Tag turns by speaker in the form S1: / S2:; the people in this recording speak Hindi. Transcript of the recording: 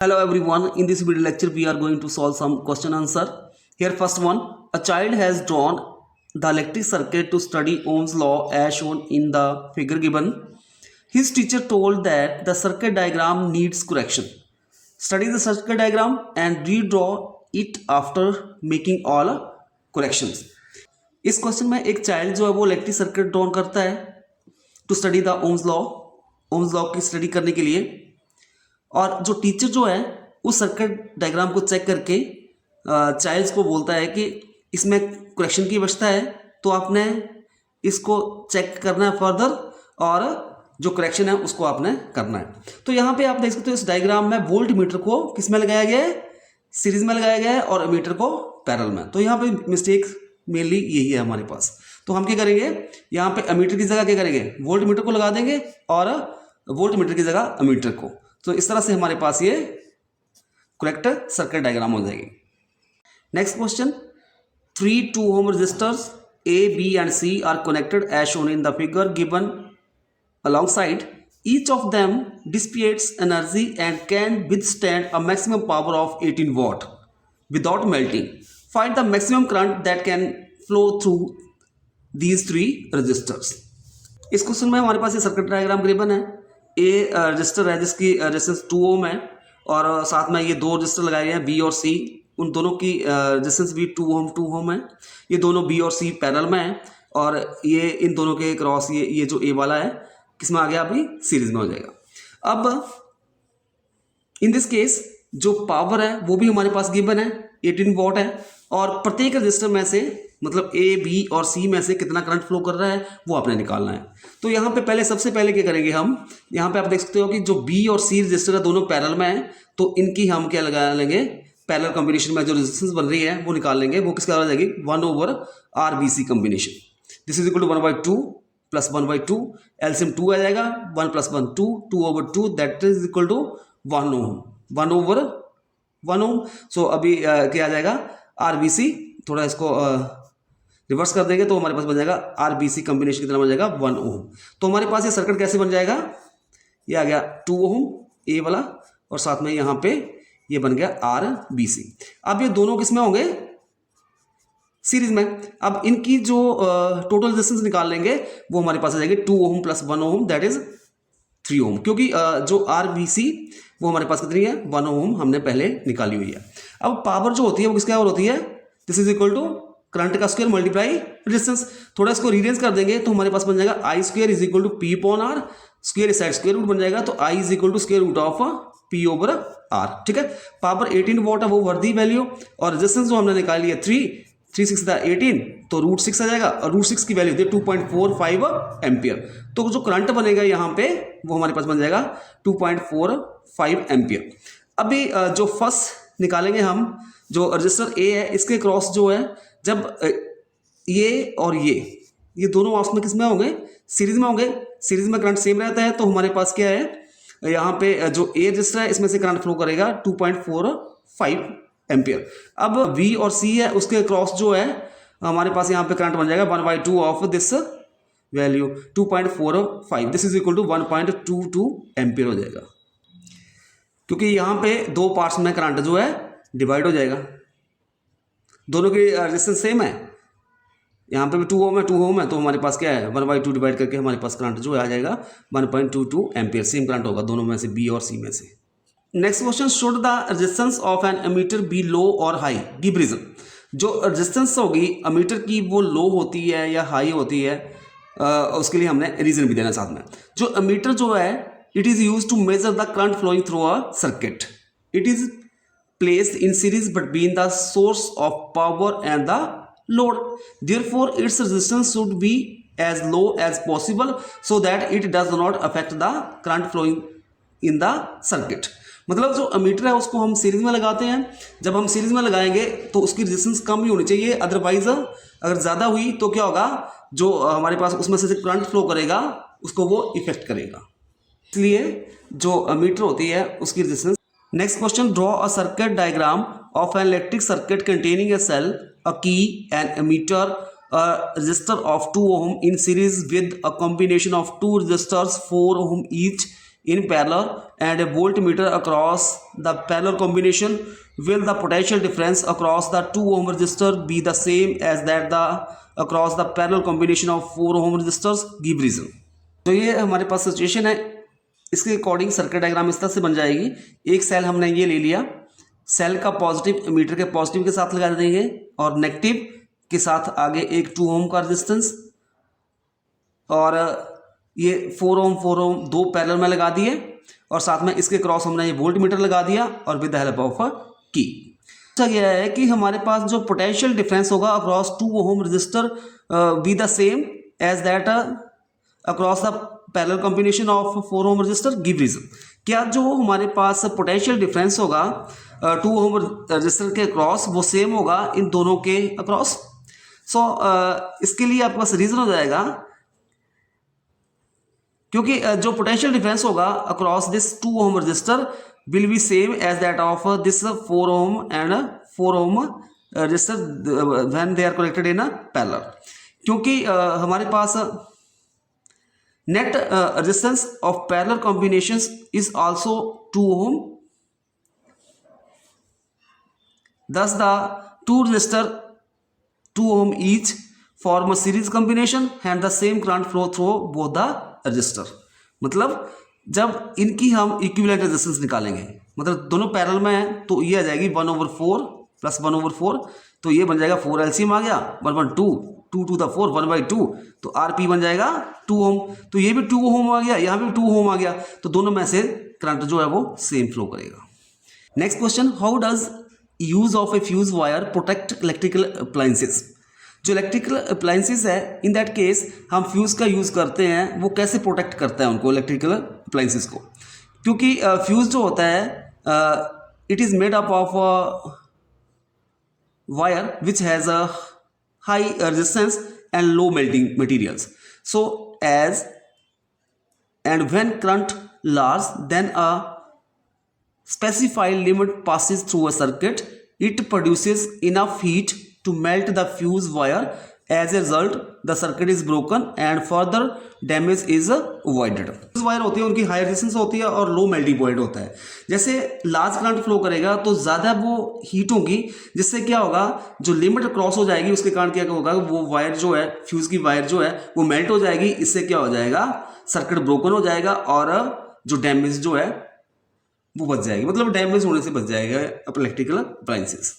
S1: Hello everyone, in this video lecture we are going to solve some question answer. Here first one, a child has drawn the electric circuit to study Ohm's law as shown in the figure given. His teacher told that the circuit diagram needs correction. Study the circuit diagram and redraw it after making all corrections. इस क्वेश्चन में एक चाइल्ड जो है वो इलेक्ट्रिक सर्किट ड्रॉ करता है to study the Ohm's law की स्टडी करने के लिए, और जो टीचर जो है उस सर्किट डायग्राम को चेक करके चाइल्ड्स को बोलता है कि इसमें करेक्शन की आवश्यकता है, तो आपने इसको चेक करना है फर्दर और जो करेक्शन है उसको आपने करना है। तो यहाँ पे आप देख सकते हो इस डायग्राम में वोल्ट मीटर को किस में लगाया गया है, सीरीज में लगाया गया है, और मीटर को पैरेलल में। तो यहाँ पे मिस्टेक मेनली यही है हमारे पास। तो हम क्या करेंगे, यहाँ पे अमीटर की जगह क्या करेंगे, वोल्ट मीटर को लगा देंगे और वोल्ट मीटर की जगह अमीटर को। तो इस तरह से हमारे पास ये करेक्ट सर्किट डायग्राम हो जाएगी। Next question, 3 2 ohm resistors A, B and C are connected as shown in the figure given alongside. Each of them dissipates energy and can withstand a maximum power of 18 watt without melting. Find the maximum current that can flow through these 3 resistors. इस क्वेश्चन में हमारे पास ये सर्किट डायग्राम गिवन है। ए रजिस्टर है जिसकी रेजिस्टेंस 2 ओम है, और साथ में ये दो रजिस्टर लगाए गए हैं बी और सी, उन दोनों की रेजिस्टेंस भी 2 ओम है। ये दोनों बी और सी पैरेलल में है, और ये इन दोनों के क्रॉस ये जो ए वाला है किस में आ गया, अभी सीरीज में हो जाएगा। अब इन दिस केस जो पावर है वो भी हमारे पास गिवन है 18 वॉट है, और प्रत्येक रजिस्टर में से मतलब ए बी और सी में से कितना करंट फ्लो कर रहा है वो आपने निकालना है। तो यहाँ पे सबसे पहले क्या करेंगे, हम यहाँ पे आप देख सकते हो कि जो बी और सी रजिस्टर है दोनों पैरेलल में है, तो इनकी हम क्या लगा लेंगे, पैरेलल कॉम्बिनेशन में जो रेजिस्टेंस बन रही है वो निकाल लेंगे। वो किसके आ जाएगी, 1/RBC combination. This is equal to 1/2 plus 1/2, LCM 2 आ जाएगा, 1 + 1 2, 2/2 that is equal to 1 ohm, 1/1 ohm. So अभी क्या आ जाएगा, RBC, थोड़ा इसको रिवर्स कर देंगे तो हमारे पास बन जाएगा RBC कॉम्बिनेशन कितना बन जाएगा, 1 ओम। तो हमारे पास ये सर्किट कैसे बन जाएगा, ये आ गया 2 ओम ए वाला, और साथ में यहाँ पे ये बन गया RBC। अब ये दोनों किस में होंगे, सीरीज में। अब इनकी जो टोटल रेजिस्टेंस निकाल लेंगे वो हमारे पास आ जाएगी 2 ohm plus 1 ohm that is 3 ohm, क्योंकि जो RBC वो हमारे पास कितनी है, 1 ओम हमने पहले निकाली हुई है। अब पावर जो होती है वो किसके और होती है, this is equal to current का स्क्वायर मल्टीप्लाई रेजिस्टेंस। थोड़ा इसको रीअरेंज कर देंगे तो हमारे पास बन जाएगा I² is equal to P/R, square side square root बन जाएगा, तो I is equal to square root of P/R। ठीक है, पावर 18 वॉट है वो वर्दी वैल्यू, और रेजिस्टेंस जो हमने निकाली है 3 6 था 18, तो √6 आ जाएगा, और √6 की वैल्यू थी 2.45 एम्पियर। तो जो करंट बनेगा यहाँ पे वो हमारे पास बन जाएगा 2.45 एम्पियर। अभी जो फर्स्ट निकालेंगे हम, जो रजिस्टर ए है इसके क्रॉस जो है, जब ये और ये दोनों आपस में किस में होंगे, सीरीज में होंगे। सीरीज में करंट सेम रहता है, तो हमारे पास क्या है, यहाँ पे जो ए रजिस्टर है इसमें से करंट फ्लो करेगा 2.45 एम्पियर। अब V और C है उसके क्रॉस जो है हमारे पास यहाँ पे करंट बन जाएगा 1/2 of this value 2.45, this is equal to 1.22 ampere हो जाएगा, क्योंकि यहाँ पे दो पार्ट्स में करंट जो है डिवाइड हो जाएगा, दोनों की रेजिस्टेंस सेम है। यहाँ पे भी 2 ओम है, तो हमारे पास क्या है, 1/2 डिवाइड करके हमारे पास करंट जो आ जाएगा 1.22 एम्पियर। सेम करंट होगा दोनों में से, बी और सी में से। Next question, should the resistance of an ammeter be low और हाई, गिव रीजन। जो रेजिस्टेंस होगी अमीटर की वो लो होती है या हाई होती है, उसके लिए हमने रीजन भी देना साथ में। जो अमीटर जो है it is use to measure the current flowing through a circuit. It is placed in series between the source of power and the load. Therefore, its resistance should be as low as possible so that it does not affect the current flowing in the circuit. मतलब जो अमीटर है उसको हम सीरीज में लगाते हैं, जब हम सीरीज में लगाएंगे तो उसकी रेजिस्टेंस कम ही होनी चाहिए, अदरवाइज अगर ज़्यादा हुई तो क्या होगा, जो हमारे पास उसमें से करंट फ्लो करेगा उसको वो इफेक्ट करेगा, इसलिए जो अमीटर होती है उसकी resistance. Next question, draw a circuit diagram of an electric circuit containing a cell, a key, an ammeter, a resistor of 2 ohm in series with a combination of two resistors 4 ohm each in parallel and a voltmeter across the parallel combination, will the potential difference across the 2 ohm resistor be the same as that the across the parallel combination of 4 ohm resistors? Give reason. तो ये हमारे पास सिचुएशन है, इसके अकॉर्डिंग सर्किट डायग्राम इस तरह से बन जाएगी। एक सेल हमने ये ले लिया, सेल का पॉजिटिव मीटर के पॉजिटिव के साथ लगा देंगे और नेगेटिव के साथ आगे एक 2 ओम का रेजिस्टेंस, और ये 4 ओम दो पैरेलल में लगा दिए, और साथ में इसके क्रॉस हमने ये वोल्ट मीटर लगा दिया और with the help of a key. अच्छा गया है कि हमारे पास जो पोटेंशियल डिफरेंस होगा across 2 Om resistor be the same as that across the parallel combination of 4 ohm resistor. Give reason. क्या जो हमारे पास पोटेंशियल डिफरेंस होगा 2 ओम रजिस्टर के अक्रॉस वो सेम होगा इन दोनों के अक्रॉस? सो इसके लिए आपके पास रीजन हो जाएगा, क्योंकि जो पोटेंशियल डिफरेंस होगा across this 2 Om resistor will be same as that of this 4 ohm and 4 ohm resistor when they are connected in parallel. क्योंकि हमारे पास net resistance of parallel combinations is also 2 ohm, thus the 2 resistor 2 ohm each form a series combination and the same current flow through both the resistor। मतलब जब इनकी हम इक्विवेलेंट रेजिस्टेंस निकालेंगे, मतलब दोनों पैरेलल में है, तो ये आ जाएगी 1/4 प्लस 1/4, तो ये बन जाएगा 4 LCM आ गया 1/2, 2 to the 4 1/2, तो RP बन जाएगा 2 ओम। तो ये भी 2 ओम आ गया, यहाँ भी 2 ओम आ गया, तो दोनों में से करंट जो है वो सेम फ्लो करेगा। Next question, how does use of A fuse wire protect electrical appliances? जो इलेक्ट्रिकल अप्लायंसेस है इन दैट केस हम फ्यूज़ का यूज़ करते हैं, वो कैसे प्रोटेक्ट करता है उनको इलेक्ट्रिकल अप्लायंसेस को? क्योंकि फ्यूज़ जो होता है it is made up of wire which has a high resistance and low melting materials. So as and when current large than a specified limit passes through a circuit, it produces enough heat to melt the fuse wire. As a result, the circuit is broken and further damage is avoided। fuse wire होती है उनकी हाई रेजिस्टेंस होती है और लो मेल्टिंग पॉइंट होता है। जैसे लार्ज करंट फ्लो करेगा तो ज़्यादा वो हीट होगी, जिससे क्या होगा, जो लिमिट क्रॉस हो जाएगी उसके कारण क्या होगा, वो वायर जो है फ्यूज़ की वायर जो है वो मेल्ट हो जाएगी। इससे क्या हो जाएगा, सर्किट ब्रोकन हो जाएगा और जो डैमेज जो है वो बच जाएगी, मतलब डैमेज होने से बच जाएगा इलेक्ट्रिकल अप्लायंसेस।